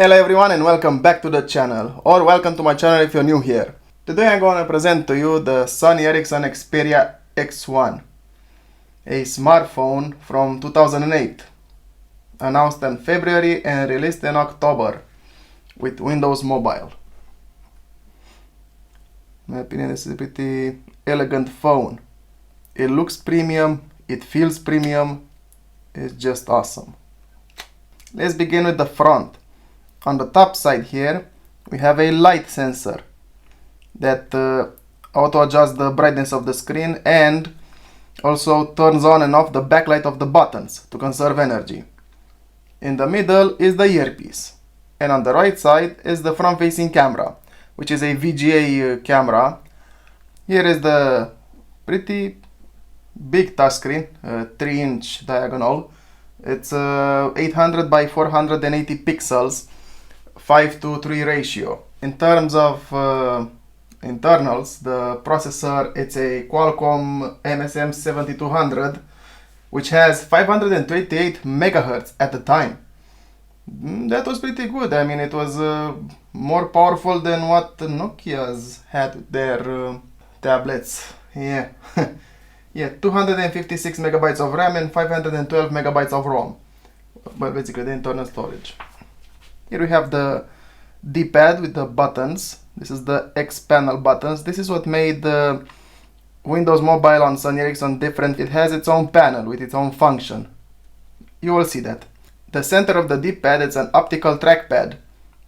Hello everyone and welcome back to the channel, or welcome to my channel if you're new here. Today I'm going to present to you the Sony Ericsson Xperia X1, a smartphone from 2008, announced in February and released in October with Windows Mobile. In my opinion, this is a pretty elegant phone. It looks premium, it feels premium, it's just awesome. Let's begin with the front. On the top side here, we have a light sensor that auto adjusts the brightness of the screen and also turns on and off the backlight of the buttons to conserve energy. In the middle is the earpiece, and on the right side is the front-facing camera, which is a VGA camera. Here is the pretty big touchscreen, 3-inch diagonal. It's 800 by 480 pixels, 5:3 ratio. In terms of internals, the processor, it's a Qualcomm MSM 7200, which has 528 megahertz at the time. That was pretty good. I mean, it was more powerful than what Nokia's had with their tablets. Yeah. Yeah, 256 megabytes of RAM and 512 megabytes of ROM. But basically the internal storage. Here we have the D-pad with the buttons. This is the X panel buttons. This is what made Windows Mobile on Sony Ericsson different. It has its own panel with its own function. You will see that. The center of the D-pad, it's an optical trackpad.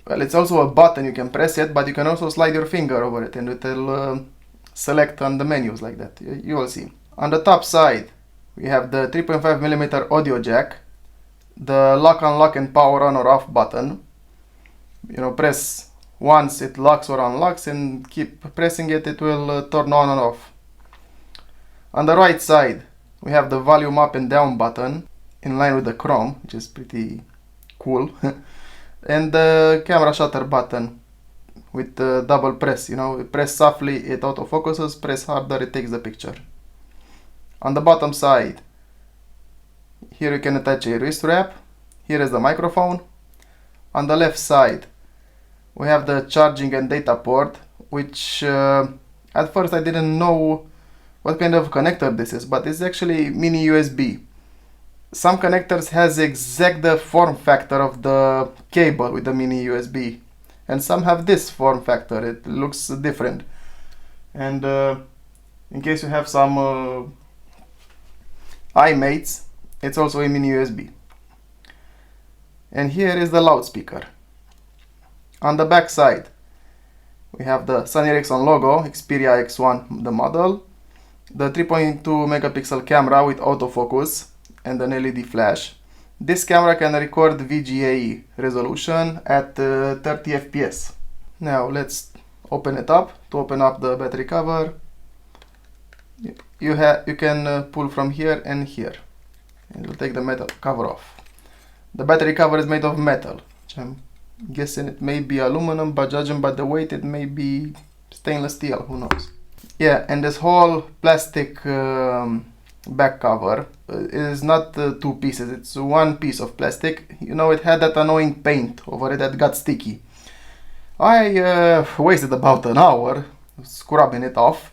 Well, it's also a button. You can press it, but you can also slide your finger over it and it will select on the menus like that. You will see. On the top side, we have the 3.5mm audio jack, the lock, unlock and power on or off button. You know, press once it locks or unlocks and keep pressing it, it will turn on and off. On the right side, we have the volume up and down button in line with the Chrome, which is pretty cool. And the camera shutter button with the double press. You know, press softly, it autofocuses, press harder, it takes the picture. On the bottom side, here you can attach a wrist wrap. Here is the microphone. On the left side, we have the charging and data port, which at first I didn't know what kind of connector this is, but it's actually mini USB. Some connectors has exact the form factor of the cable with the mini USB, and some have this form factor. It looks different. And in case you have some iMates, it's also a mini USB. And here is the loudspeaker. On the back side, we have the Sony Ericsson logo, Xperia X1, the model, the 3.2 megapixel camera with autofocus and an LED flash. This camera can record VGA resolution at 30 FPS. Now let's open it up. To open up the battery cover, you can pull from here and here, and you'll take the metal cover off. The battery cover is made of metal, which I'm guessing it may be aluminum, but judging by the weight it may be stainless steel, who knows. Yeah, and this whole plastic back cover is not two pieces, it's one piece of plastic. You know, it had that annoying paint over it that got sticky. I wasted about an hour scrubbing it off.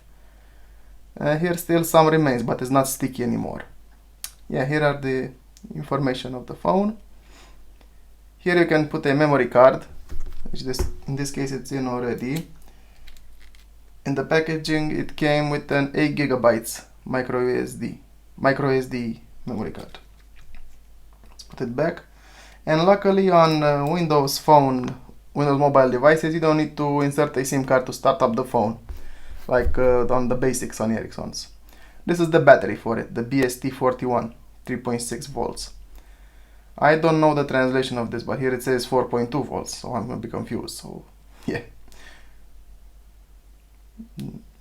Here still some remains, but it's not sticky anymore. Yeah, here are the information of the phone. Here you can put a memory card, which in this case it's in already. In the packaging it came with an 8 gigabytes micro SD memory card. Let's put it back. And luckily on Windows Mobile devices, you don't need to insert a SIM card to start up the phone, like on the basic Sony Ericssons. This is the battery for it, the BST41, 3.6 volts. I don't know the translation of this, but here it says 4.2 volts, so I'm going to be confused. So, yeah.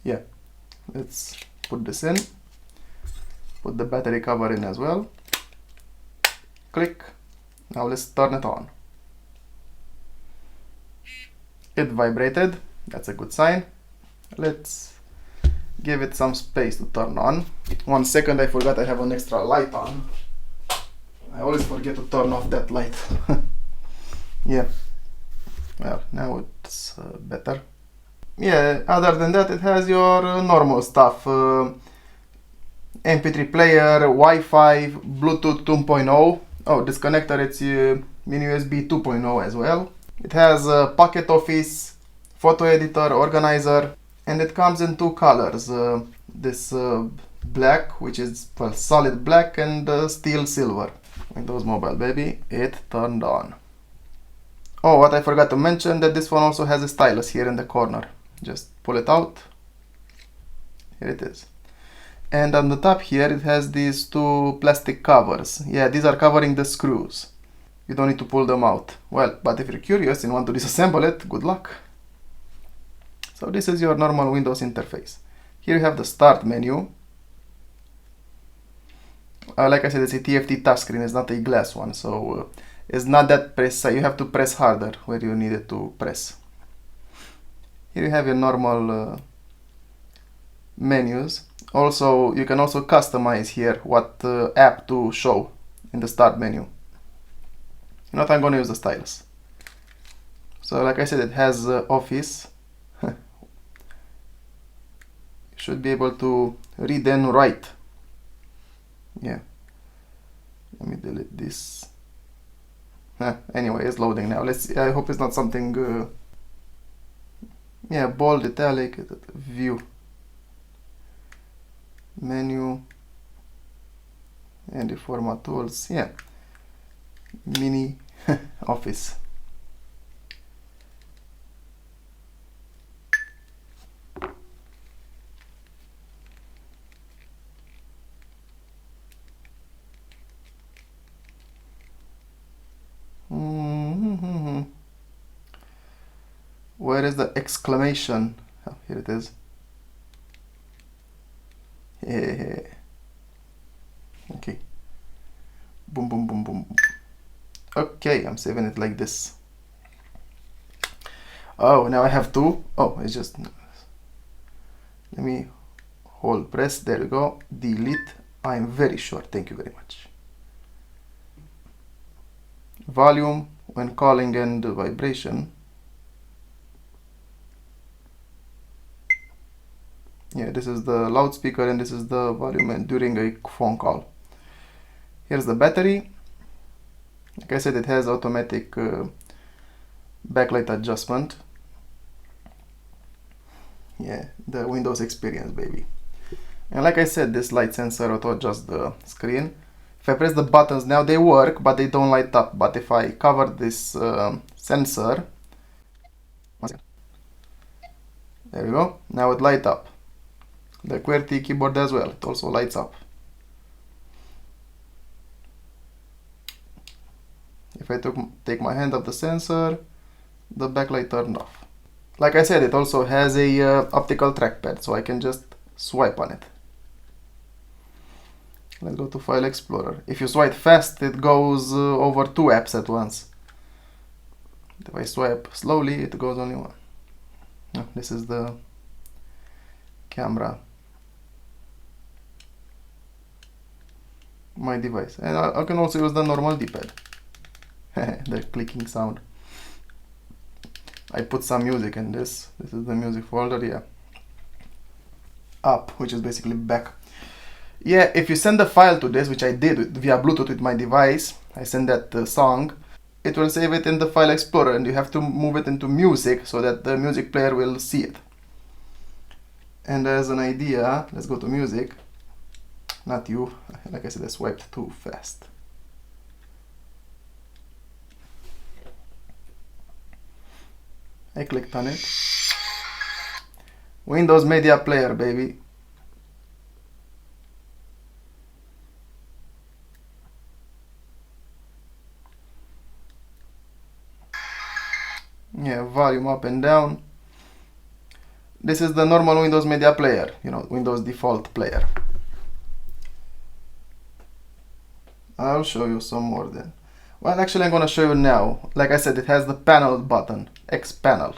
Yeah. Let's put this in. Put the battery cover in as well. Click. Now let's turn it on. It vibrated. That's a good sign. Let's give it some space to turn on. 1 second, I forgot I have an extra light on. I always forget to turn off that light. Yeah, Well, now it's better. Yeah, other than that, it has your normal stuff. MP3 player, Wi-Fi, Bluetooth 2.0. Oh, this connector, it's mini USB 2.0 as well. It has a Pocket Office, photo editor, organizer, and it comes in two colors. This black, which is, well, solid black, and steel silver. Windows Mobile, baby, it turned on. Oh, what I forgot to mention, that this one also has a stylus here in the corner. Just pull it out. Here it is. And on the top here, it has these two plastic covers. Yeah, these are covering the screws. You don't need to pull them out. Well, but if you're curious and want to disassemble it, good luck. So this is your normal Windows interface. Here you have the start menu. Like I said, it's a TFT touchscreen, it's not a glass one, so it's not that precise. You have to press harder where you need it to press. Here you have your normal menus. Also, you can also customize here what app to show in the start menu. You know what, I'm going to use the stylus. So like I said, it has Office. You should be able to read and write. Yeah. Let me delete this. Anyway, it's loading now. Let's see. I hope it's not something... yeah, bold, italic, view. Menu. And the format tools. Yeah. Mini Office. Where is the exclamation? Oh, here it is. Yeah. Okay. Boom, boom, boom, boom. Okay, I'm saving it like this. Oh, now I have two. Oh, it's just... Let me hold, press, there we go. Delete. I'm very sure. Thank you very much. Volume when calling and vibration. Yeah, this is the loudspeaker and this is the volume and during a phone call. Here's the battery. Like I said, it has automatic backlight adjustment. Yeah, the Windows experience, baby. And like I said, this light sensor auto adjusts the screen. If I press the buttons now, they work, but they don't light up. But if I cover this sensor, there we go, now it lights up. The QWERTY keyboard as well, it also lights up. If I take my hand off the sensor, the backlight turned off. Like I said, it also has a optical trackpad, so I can just swipe on it. Let's go to File Explorer. If you swipe fast, it goes over two apps at once. If I swipe slowly, it goes only one. No, this is the camera. My device. And I can also use the normal D-pad. The clicking sound. I put some music in this. This is the music folder, yeah. Up, which is basically back. Yeah, if you send a file to this, which I did via Bluetooth with my device, I send that song, it will save it in the File Explorer, and you have to move it into music so that the music player will see it. And as an idea, let's go to music. Not you, like I said, I swiped too fast. I clicked on it. Windows Media Player, baby. Yeah, volume up and down. This is the normal Windows Media Player, you know, Windows default player. I'll show you some more then. Well, actually I'm gonna show you now. Like I said, it has the panel button, X panel.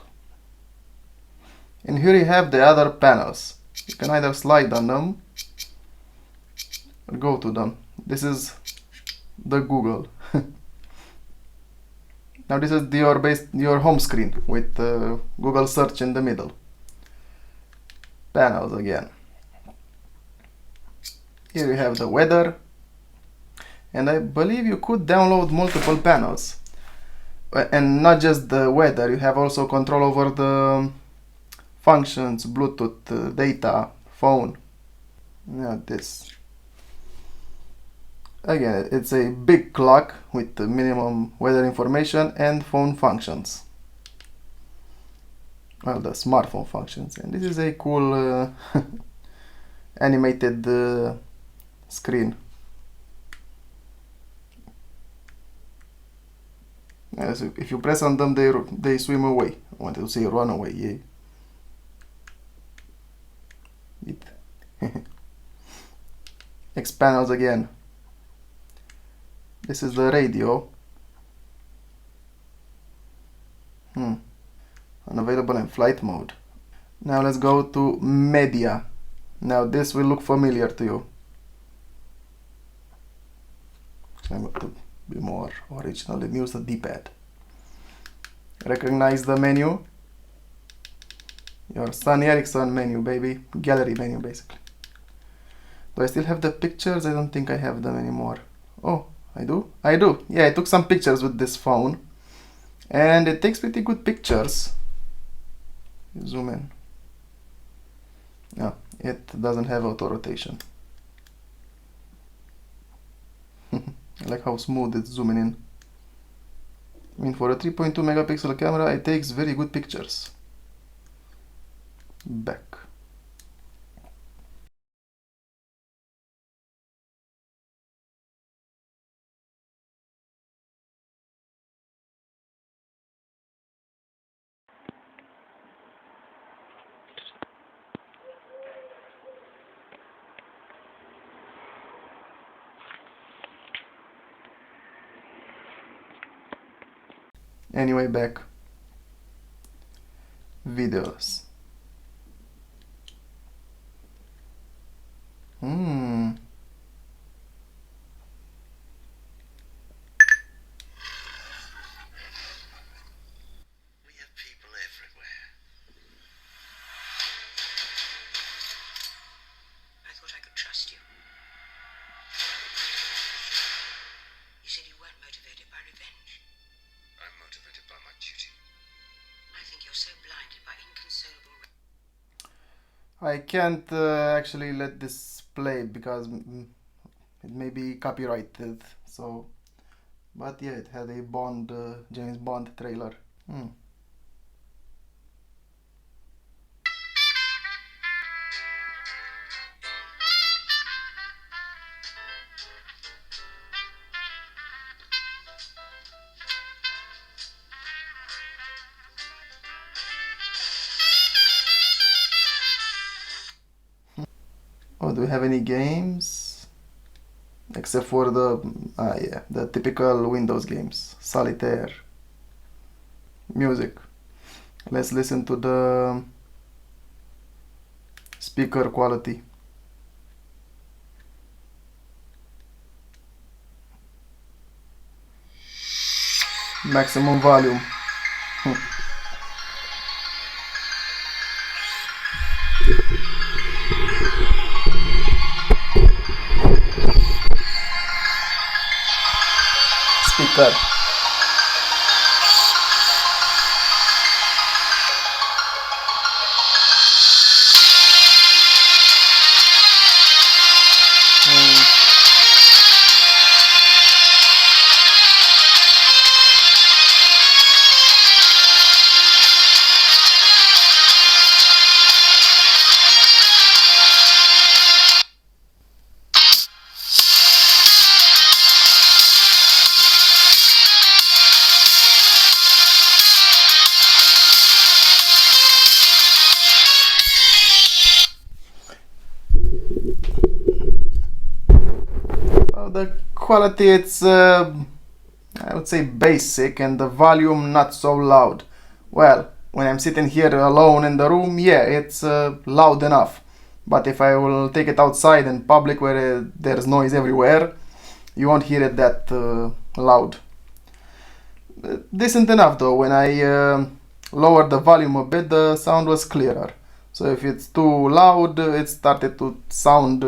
And here you have the other panels. You can either slide on them or go to them. This is the Google. Now this is your home screen with Google search in the middle. Panels again. Here you have the weather, and I believe you could download multiple panels, and not just the weather. You have also control over the functions, Bluetooth, data, phone. Now this. Again, it's a big clock with the minimum weather information and phone functions. Well, the smartphone functions. And this is a cool animated screen. As if you press on them, they swim away. I wanted to say run away. Yeah. X panels again. This is the radio. Unavailable in flight mode. Now let's go to media. Now this will look familiar to you. I'm going to be more original and use the D-pad. Recognize the menu. Your Sony Ericsson menu, baby. Gallery menu, basically. Do I still have the pictures? I don't think I have them anymore. Oh, I do? I do. Yeah, I took some pictures with this phone. And it takes pretty good pictures. Zoom in. No, it doesn't have auto rotation. I like how smooth it's zooming in. I mean, for a 3.2 megapixel camera, it takes very good pictures. Back. Anyway, back. Videos. Trust you. You said you weren't motivated by revenge. I'm motivated by my duty. I think you're so blinded by inconsolable... I can't actually let this play because it may be copyrighted. So, but yeah, it had a Bond, James Bond trailer. Oh, do we have any games? Except for the, yeah, the typical Windows games. Solitaire. Music. Let's listen to the speaker quality. Maximum volume. Speaker. The quality, it's I would say basic, and the volume not so loud. Well, when I'm sitting here alone in the room, yeah, it's loud enough. But if I will take it outside in public where there's noise everywhere, you won't hear it that loud. decent enough though. When I lowered the volume a bit, the sound was clearer. So if it's too loud, it started to sound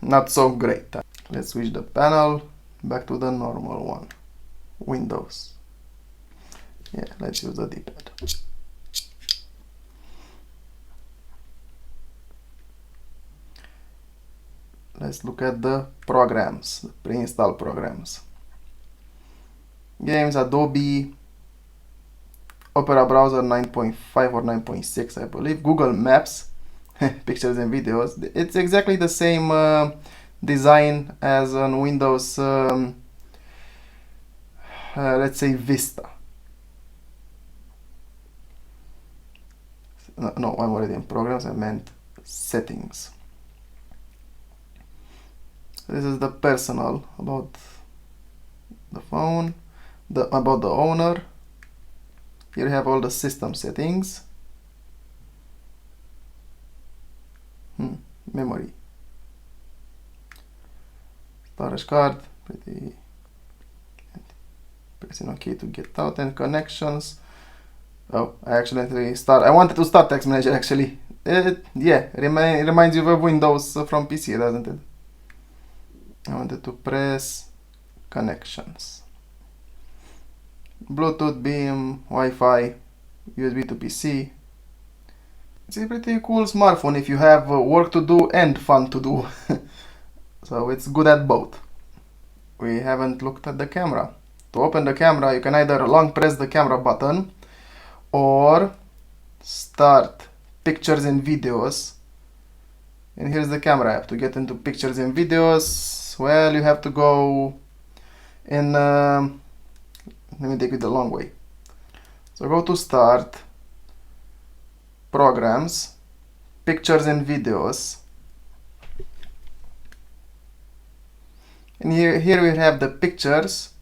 not so great. Let's switch the panel back to the normal one. Windows. Yeah, let's use the D-pad. Let's look at the programs, the pre-installed programs. Games, Adobe, Opera Browser 9.5 or 9.6, I believe. Google Maps, pictures and videos. It's exactly the same design as on Windows, let's say Vista. No, I'm already in programs, I meant settings. This is the personal, about the phone, about the owner. Here you have all the system settings. Memory. Storage card, pressing OK to get out, and connections. Oh, I accidentally I wanted to start Text Manager actually. Yeah, it reminds you of Windows from PC, doesn't it? I wanted to press connections. Bluetooth, beam, Wi-Fi, USB to PC. It's a pretty cool smartphone if you have work to do and fun to do. So it's good at both. We haven't looked at the camera. To open the camera, you can either long press the camera button or start pictures and videos. And here's the camera app. To get into pictures and videos, well, you have to go in, let me take it the long way. So go to Start, Programs, Pictures and Videos. And here we have the pictures.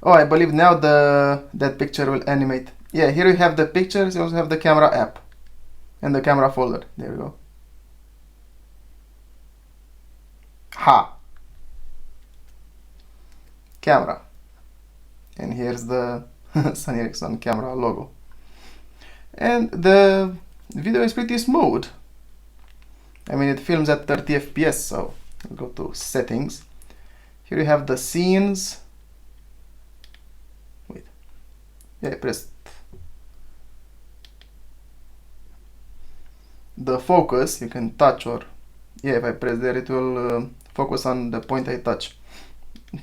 Oh, I believe now that picture will animate. Yeah, here we have the pictures. You also have the camera app and the camera folder. There we go. Ha! Camera. And here's the Sony Ericsson camera logo. And the video is pretty smooth. I mean, it films at 30 FPS, so I'll go to settings. Here you have the scenes. Wait. Yeah, I pressed the focus. You can touch, or yeah, if I press there, it will focus on the point I touch.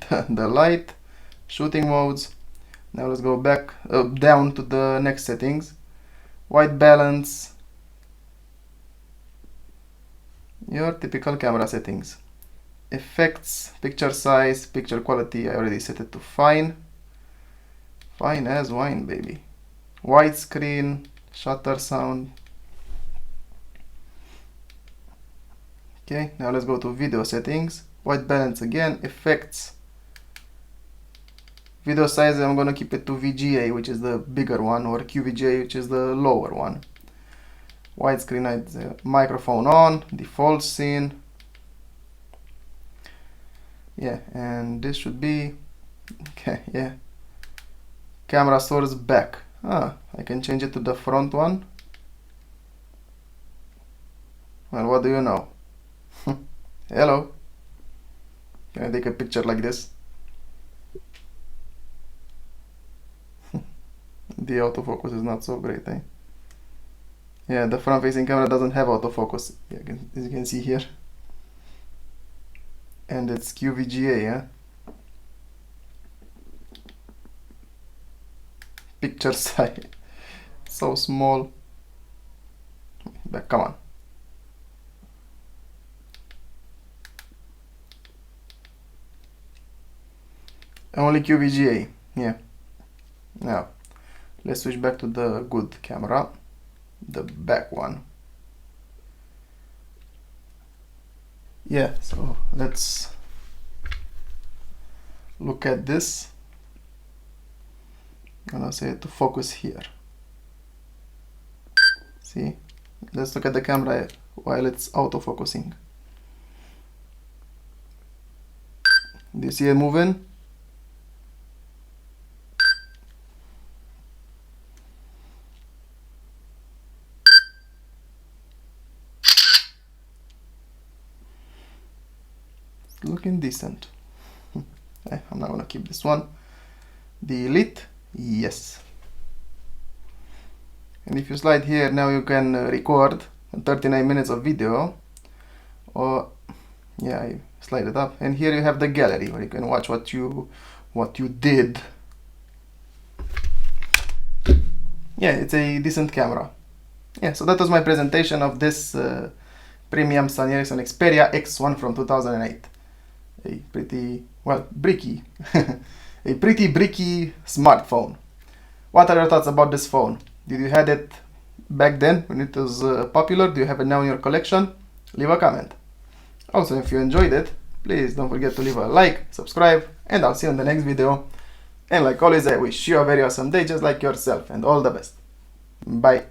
The light, shooting modes. Now let's go back down to the next settings. White balance. Your typical camera settings. Effects, picture size, picture quality. I already set it to fine. Fine as wine, baby. Widescreen, shutter sound. Okay, now let's go to video settings. White balance again, effects. Video size, I'm gonna keep it to VGA, which is the bigger one, or QVGA, which is the lower one. Widescreen, microphone on, default scene. Yeah, and this should be, okay, yeah. Camera source back. I can change it to the front one. Well, what do you know? Hello. Can I take a picture like this? The autofocus is not so great, eh? Yeah, the front-facing camera doesn't have autofocus, yeah, as you can see here. And it's QVGA, yeah? Picture size, so small. Back, come on. Only QVGA, yeah. Now, let's switch back to the good camera, the back one. Yeah, so let's look at this. I'm gonna say to focus here. See? Let's look at the camera while it's autofocusing. Do you see it moving? looking decent. I'm not gonna keep this one. Delete. Yes. And if you slide here, now you can record 39 minutes of video. Or yeah, I slide it up, and here you have the gallery where you can watch what you did. Yeah, it's a decent camera. Yeah, so that was my presentation of this premium Sony Ericsson Xperia X1 from 2008. A pretty, well, bricky, a pretty bricky smartphone. What are your thoughts about this phone? Did you have it back then when it was popular? Do you have it now in your collection? Leave a comment. Also, if you enjoyed it, please don't forget to leave a like, subscribe, and I'll see you in the next video. And like always, I wish you a very awesome day just like yourself, and all the best. Bye.